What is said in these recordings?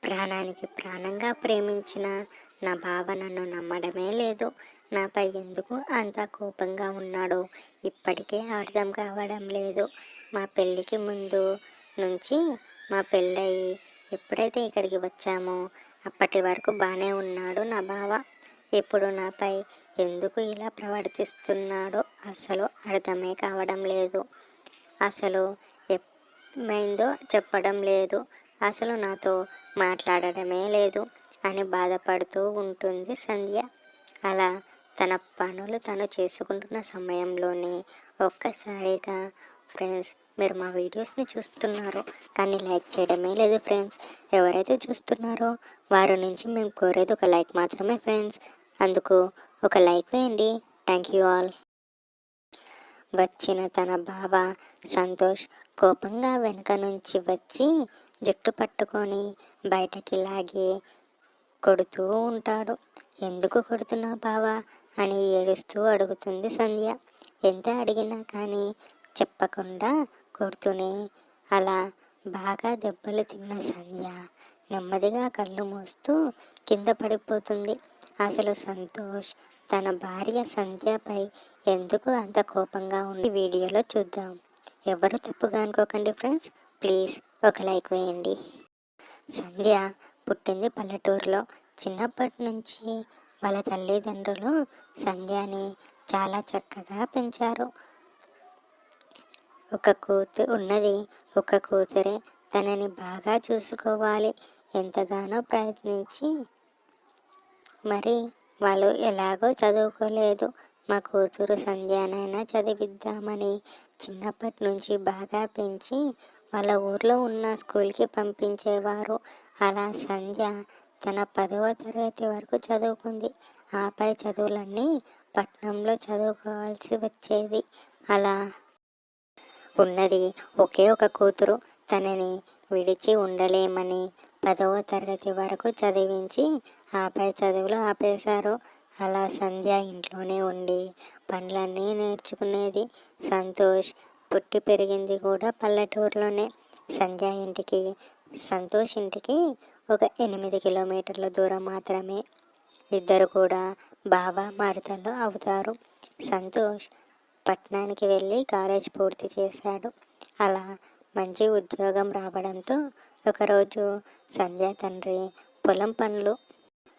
ప్రాణానికి ప్రాణంగా ప్రేమించిన నా బావ నన్ను నమ్మడమే లేదు. నాపై ఎందుకు అంత కోపంగా ఉన్నాడో ఇప్పటికే అర్థం కావడం లేదు. మా పెళ్ళికి ముందు నుంచి మా పెళ్ళయి ఎప్పుడైతే ఇక్కడికి వచ్చామో అప్పటి వరకు బాగానే ఉన్నాడు నా బావ. ఇప్పుడు నాపై ఎందుకు ఇలా ప్రవర్తిస్తున్నాడో అసలు అర్థమే కావడం లేదు. అసలు ఏమైందో చెప్పడం లేదు, అసలు నాతో మాట్లాడడమే లేదు అని బాధపడుతూ ఉంటుంది సంధ్య. అలా తన పనులు తను చేసుకుంటున్న సమయంలోనే ఒక్కసారిగా ఫ్రెండ్స్, మీరు మా వీడియోస్ని చూస్తున్నారు కానీ లైక్ చేయడమే లేదు ఫ్రెండ్స్. ఎవరైతే చూస్తున్నారో వారి నుంచి మేము కోరేది ఒక లైక్ మాత్రమే ఫ్రెండ్స్. అందుకు ఒక లైక్ వేయండి. Thank you all. వచ్చిన తన బావ సంతోష్ కోపంగా వెనుక నుంచి వచ్చి జుట్టు పట్టుకొని బయటకి లాగి కొడుతూ ఉంటాడు. ఎందుకు కొడుతున్నావు బావా అని ఏడుస్తూ అడుగుతుంది సంధ్య. ఎంత అడిగినా కానీ చెప్పకుండా కొడుతూనే అలా బాగా దెబ్బలు తిన్న సంధ్య నెమ్మదిగా కళ్ళు మూస్తూ కింద పడిపోతుంది. అసలు సంతోష్ తన భార్య సంధ్యపై ఎందుకు అంత కోపంగా ఉండి వీడియోలో చూద్దాం. ఎవరు తప్పుగా అనుకోకండి ఫ్రెండ్స్, ప్లీజ్ ఒక లైక్ వేయండి. సంధ్య పుట్టింది పల్లెటూరులో. చిన్నప్పటి నుంచి వాళ్ళ తల్లిదండ్రులు సంధ్యని చాలా చక్కగా పెంచారు. ఒక కూతురే, తనని బాగా చూసుకోవాలి ఎంతగానో ప్రయత్నించి మరి వాళ్ళు ఎలాగో చదువుకోలేదు. మా కూతురు సంధ్యనైనా చదివిద్దామని చిన్నప్పటి నుంచి బాగా పెంచి వాళ్ళ ఊర్లో ఉన్న స్కూల్కి పంపించేవారు. అలా సంధ్య తన 10వ తరగతి వరకు చదువుకుంది. ఆపై చదువులన్నీ పట్నంలో చదువుకోవాల్సి వచ్చేది. అలా ఉన్నది ఒకే ఒక కూతురు. తనని విడిచి ఉండలేమని 10వ తరగతి వరకు చదివించి ఆపై చదువులు ఆపేశారు. అలా సంధ్య ఇంట్లోనే ఉండి పనులన్నీ నేర్చుకునేది. సంతోష్ పుట్టి పెరిగింది కూడా పల్లెటూరులోనే. సంతోష్ ఇంటికి ఒక 8 కిలోమీటర్ల దూరం మాత్రమే. ఇద్దరు కూడా బావ మరదలు అవుతారు. సంతోష్ పట్టణానికి వెళ్ళి కాలేజ్ పూర్తి చేశాడు. అలా మంచి ఉద్యోగం రావడంతో ఒకరోజు సంధ్య తండ్రి పొలం పనులు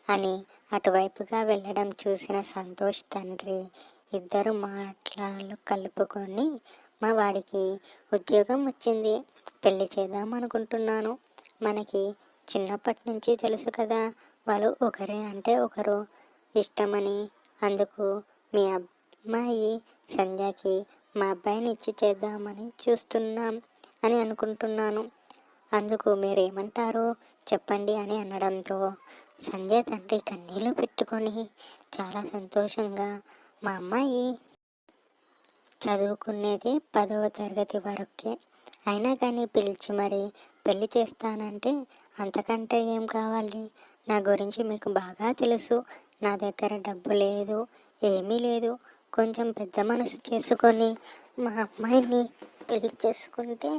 అని అటువైపుగా వెళ్ళడం చూసిన సంతోష్ తండ్రి ఇద్దరు మాటలు కలుపుకొని, మా వాడికి ఉద్యోగం వచ్చింది, పెళ్లి చేద్దాం అనుకుంటున్నాను. మనకి చిన్నప్పటి నుంచి తెలుసు కదా, వాళ్ళు ఒకరే అంటే ఒకరు ఇష్టమని. అందుకు మీ అమ్మాయి సంధ్యకి మా అబ్బాయిని ఇచ్చి చేద్దామని చూస్తున్నాం అని అనుకుంటున్నాను. అందుకు మీరేమంటారు చెప్పండి అని అనడంతో సంధ్య తండ్రి కన్నీళ్ళు పెట్టుకొని చాలా సంతోషంగా, మా అమ్మాయి చదువుకునేది 10వ తరగతి వరకే, అయినా కానీ పిలిచి మరి పెళ్లి చేస్తానంటే అంతకంటే ఏం కావాలి? నా గురించి మీకు బాగా తెలుసు. నా దగ్గర డబ్బు లేదు, ఏమీ లేదు. కొంచెం పెద్ద మనసు చేసుకొని మా అమ్మాయిని పెళ్లి చేసుకుంటే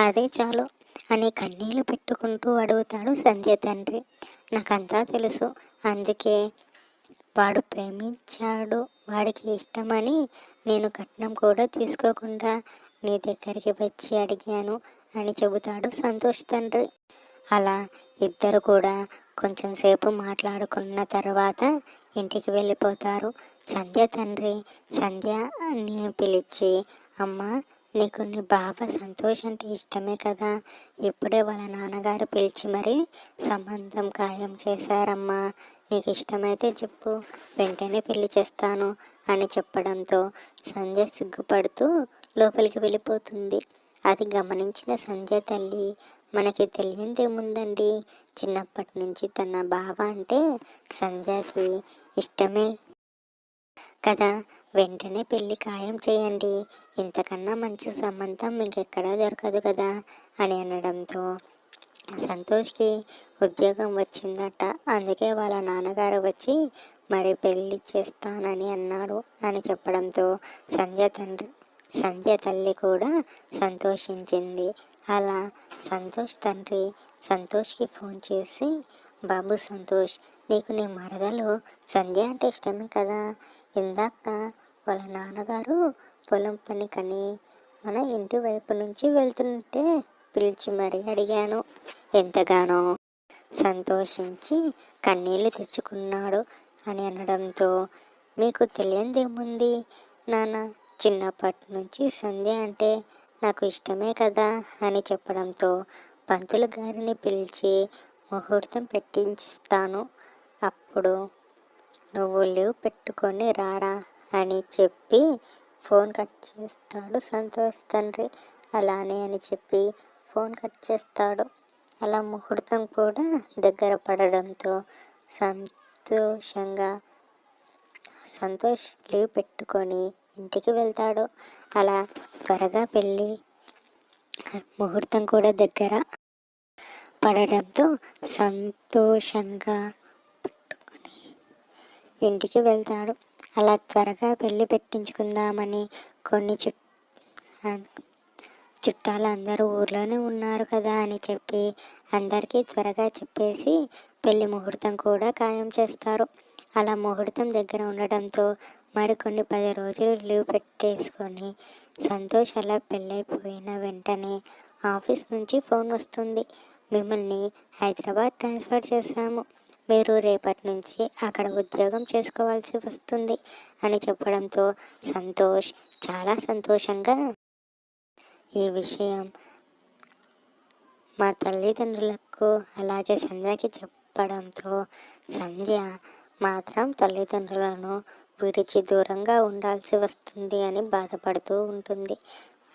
అదే చాలు అని కన్నీళ్ళు పెట్టుకుంటూ అడుగుతాడు సంధ్య తండ్రి. నాకంతా తెలుసు, అందుకే వాడు ప్రేమించాడు, వాడికి ఇష్టమని నేను కట్నం కూడా తీసుకోకుండా నీ దగ్గరికి వచ్చి అడిగాను అని చెబుతాడు సంతోష్ తండ్రి. అలా ఇద్దరు కూడా కొంచెం సేపు మాట్లాడుకున్న తర్వాత ఇంటికి వెళ్ళిపోతారు. సంధ్య తండ్రి సంధ్యని పిలిచి, అమ్మ, నీకు నీ బావ సంతోష్ అంటే ఇష్టమే కదా, ఇప్పుడే వాళ్ళ నాన్నగారు పిలిచి మరి సంబంధం ఖాయం చేశారమ్మా, నీకు ఇష్టమైతే చెప్పు, వెంటనే పెళ్లి చేస్తాను అని చెప్పడంతో సంధ్య సిగ్గుపడుతూ లోపలికి వెళ్ళిపోతుంది. అది గమనించిన సంధ్య తల్లి, మనకి తెలియందేముందండి, చిన్నప్పటి నుంచి తన బావ అంటే సంధ్యకి ఇష్టమే కదా, వెంటనే పెళ్ళి ఖాయం చేయండి, ఇంతకన్నా మంచి సంబంధం మీకు ఎక్కడా దొరకదు కదా అని అనడంతో సంతోష్కి ఉద్యోగం వచ్చిందట. అందుకే వాళ్ళ నాన్నగారు వచ్చి మరి పెళ్ళి చేస్తానని అన్నాడు అని చెప్పడంతో సంధ్య తల్లి కూడా సంతోషించింది. అలా సంతోష్ తండ్రి సంతోష్కి ఫోన్ చేసి, బాబు సంతోష్, నీకు నీ మరదలు సంధ్య అంటే ఇష్టమే కదా, ఇందాక వాళ్ళ నాన్నగారు పొలం పనికని మన ఇంటి వైపు నుంచి వెళ్తుంటే పిలిచి మరీ అడిగాను. ఎంతగానో సంతోషించి కన్నీళ్లు తెచ్చుకున్నాడు అని అనడంతో, మీకు తెలియందేముంది నాన్న, చిన్నప్పటి నుంచి సంధ్య అంటే నాకు ఇష్టమే కదా అని చెప్పడంతో, పంతులు గారిని పిలిచి ముహూర్తం పెట్టిస్తాను, అప్పుడు నువ్వు లీవ్ పెట్టుకొని రారా అని చెప్పి ఫోన్ కట్ చేస్తాడు సంతోష్ తండ్రి. అలానే అని చెప్పి ఫోన్ కట్ చేస్తాడు. అలా ముహూర్తం కూడా దగ్గర పడడంతో సంతోషంగా సంతోష్ లీవ్ పెట్టుకొని ఇంటికి వెళ్తాడు. అలా త్వరగా పెళ్ళి ముహూర్తం కూడా దగ్గర పడడంతో సంతోషంగా ఇంటికి వెళ్తాడు. అలా త్వరగా పెళ్ళి పెట్టించుకుందామని కొన్ని చుట్టాలు అందరూ ఊర్లోనే ఉన్నారు కదా అని చెప్పి అందరికీ త్వరగా చెప్పేసి పెళ్లి ముహూర్తం కూడా ఖాయం చేస్తారు. అలా ముహూర్తం దగ్గర ఉండడంతో మరికొన్ని 10 రోజులు లీవ్ పెట్టేసుకొని సంతోష్ అలా పెళ్ళైపోయిన వెంటనే ఆఫీస్ నుంచి ఫోన్ వస్తుంది. మిమ్మల్ని హైదరాబాద్ ట్రాన్స్ఫర్ చేశాము, మీరు రేపటి నుంచి అక్కడ ఉద్యోగం చేసుకోవాల్సి వస్తుంది అని చెప్పడంతో సంతోష్ చాలా సంతోషంగా ఈ విషయం మా తల్లిదండ్రులకు అలాగే సంధ్యకి చెప్పడంతో సంధ్య మాత్రం తల్లిదండ్రులను విడిచి దూరంగా ఉండాల్సి వస్తుంది అని బాధపడుతూ ఉంటుంది.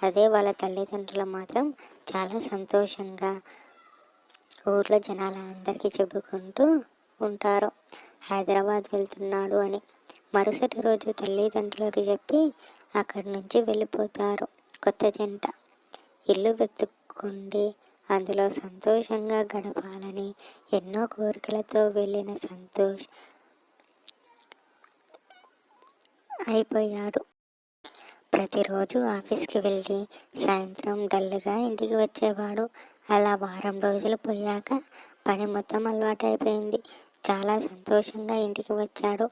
అదే వాళ్ళ తల్లిదండ్రులు మాత్రం చాలా సంతోషంగా ఊర్లో జనాలందరికీ చెప్పుకుంటూ ఉంటారు హైదరాబాద్ వెళ్తున్నాడు అని. మరుసటి రోజు తల్లిదండ్రులకి చెప్పి అక్కడి నుంచి వెళ్ళిపోతారు కొత్త జంట. ఇల్లు వెతుక్కుండి అందులో సంతోషంగా గడపాలని ఎన్నో కోరికలతో వెళ్ళిన సంతోష్ అయిపోయాడు. ప్రతిరోజు ఆఫీస్కి వెళ్ళి సాయంత్రం డల్గా ఇంటికి వచ్చేవాడు. అలా వారం రోజులు పోయాక పని మొత్తం అలవాటైపోయింది. చాలా సంతోషంగా ఇంటికి వచ్చాడు.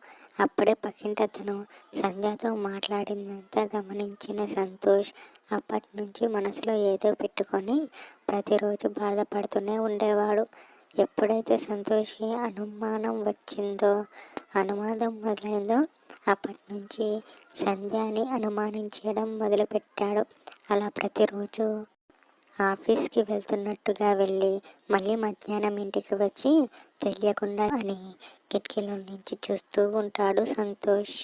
అప్పుడే పక్కింటతను సంధ్యతో మాట్లాడిందంతా గమనించిన సంతోష్ అప్పటి నుంచి మనసులో ఏదో పెట్టుకొని ప్రతిరోజు బాధపడుతూనే ఉండేవాడు. ఎప్పుడైతే సంతోష్కి అనుమానం మొదలైందో అప్పటి నుంచి సంధ్యని అనుమానించడం మొదలుపెట్టాడు. అలా ప్రతిరోజు ఆఫీస్కి వెళ్తున్నట్టుగా వెళ్ళి మళ్ళీ మధ్యాహ్నం ఇంటికి వచ్చి తెలియకుండా అని కిటికీలో నుంచి చూస్తూ ఉంటాడు సంతోష్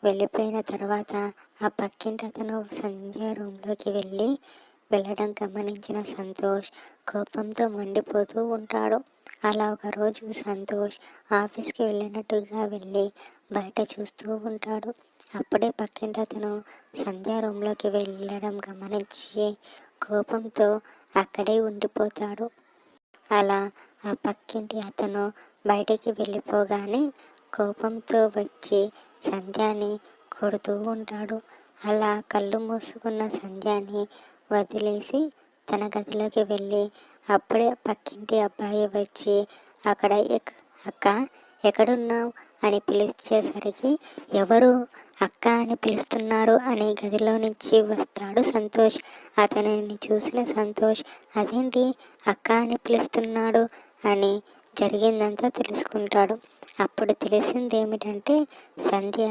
వెళ్ళిపోయిన తర్వాత ఆ పక్కింటి అతను సంధ్య రూమ్లోకి వెళ్ళడం గమనించిన సంతోష్ కోపంతో మండిపోతూ ఉంటాడు. అలా ఒకరోజు సంతోష్ ఆఫీస్కి వెళ్ళినట్టుగా వెళ్ళి బయట చూస్తూ ఉంటాడు. అప్పుడే పక్కింటి అతను సంధ్య రూమ్లోకి వెళ్ళడం గమనించి కోపంతో అక్కడే ఉండిపోతాడు. అలా ఆ పక్కింటి అతను బయటికి వెళ్ళిపోగానే కోపంతో వచ్చి సంధ్యని కొడుతూ ఉంటాడు. అలా కళ్ళు మూసుకున్న సంధ్యని వదిలేసి తన గదిలోకి వెళ్ళి అప్పుడే పక్కింటి అబ్బాయి వచ్చి అక్కడ అక్క ఎక్కడున్నావు అని పిలిచేసరికి ఎవరు అక్క అని పిలుస్తున్నారు అని గదిలో నుంచి వస్తాడు సంతోష్. అతనిని చూసిన సంతోష్ అదేంటి అక్క అని పిలుస్తున్నాడు అని జరిగిందంతా తెలుసుకుంటాడు. అప్పుడు తెలిసింది ఏమిటంటే సంధ్య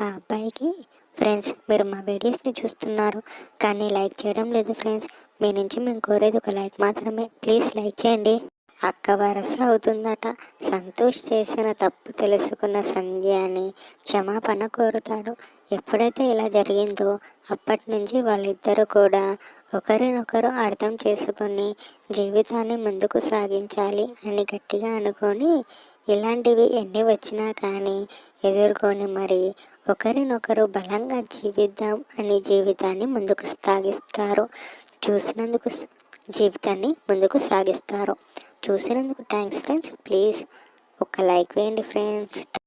ఆ అబ్బాయికి, ఫ్రెండ్స్ మీరు మా వీడియోస్ని చూస్తున్నారు కానీ లైక్ చేయడం లేదు ఫ్రెండ్స్, మీ నుంచి మేము కోరేది ఒక లైక్ మాత్రమే, ప్లీజ్ లైక్ చేయండి. అక్క వరస అవుతుందట. సంతోష్ చేసిన తప్పు తెలుసుకున్న సంధ్యని క్షమాపణ కోరుతాడు. ఎప్పుడైతే ఇలా జరిగిందో అప్పటి నుంచి వాళ్ళిద్దరూ కూడా ఒకరినొకరు అర్థం చేసుకొని జీవితాన్ని ముందుకు సాగించాలి అని గట్టిగా అనుకొని ఇలాంటివి ఎన్ని వచ్చినా కానీ ఎదుర్కొని మరి ఒకరినొకరు బలంగా జీవిద్దాం అని జీవితాన్ని ముందుకు సాగిస్తారు. చూసినందుకు థ్యాంక్స్ ఫ్రెండ్స్. ప్లీజ్ ఒక లైక్ వేయండి ఫ్రెండ్స్.